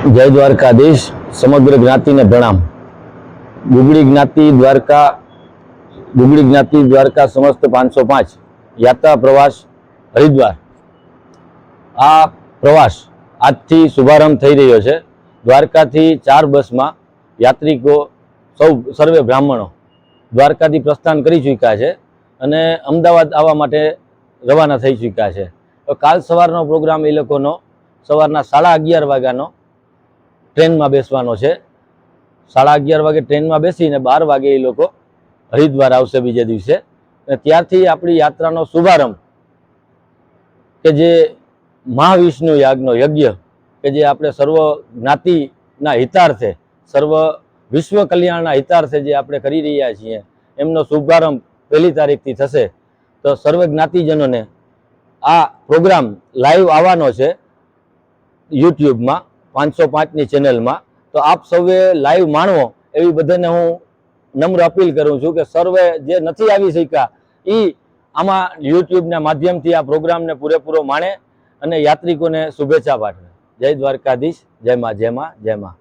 जय द्वारकाधीश समग्र ज्ञाति ने प्रणाम। गुगड़ी ज्ञाति द्वारका समस्त 505 यात्रा प्रवास हरिद्वार आ प्रवास आज थी शुभारंभ थई रह्यो छे। द्वारका थी 4 बस में यात्रिको सर्वे ब्राह्मणों द्वारका थी प्रस्थान करी चूक्या छे अने अमदावाद आवा माटे रवाना थई चूक्या छे। तो काल सवारनो प्रोग्राम ए लोकोनो सवाરના 11:30 वाग्यानो ट्रेन में बेसवानो छे। 11:30 वागे ट्रेन में बेसीने 12 वागे ए लोको हरिद्वार आवशे बीजे दिवसे। त्यारथी आपणी यात्रानो शुभारंभ के जे महाविष्णु यागनो यज्ञ के जे आपणे सर्व ज्ञातिना हितार्थे सर्व विश्व कल्याणना हितार्थे जे आपणे करी रह्या छीए एमनो शुभारंभ 1 तारीखथी थशे। तो सर्व ज्ञातिजनोने आ प्रोग्राम लाइव आववानो छे यूट्यूब में 505 नी चेनल में। तो आप सौए लाइव माणवो एवी बधाने हूँ नम्र अपील करूँ छूँ के सर्वे जे नथी आवी शक्या ई आमा यूट्यूब ना माध्यम थी आ प्रोग्राम ने पूरेपूरो माणे अने यात्रिकों ने शुभेच्छा पाठवे। जय द्वारकाधीश, जय मां, जय मां, जय मां।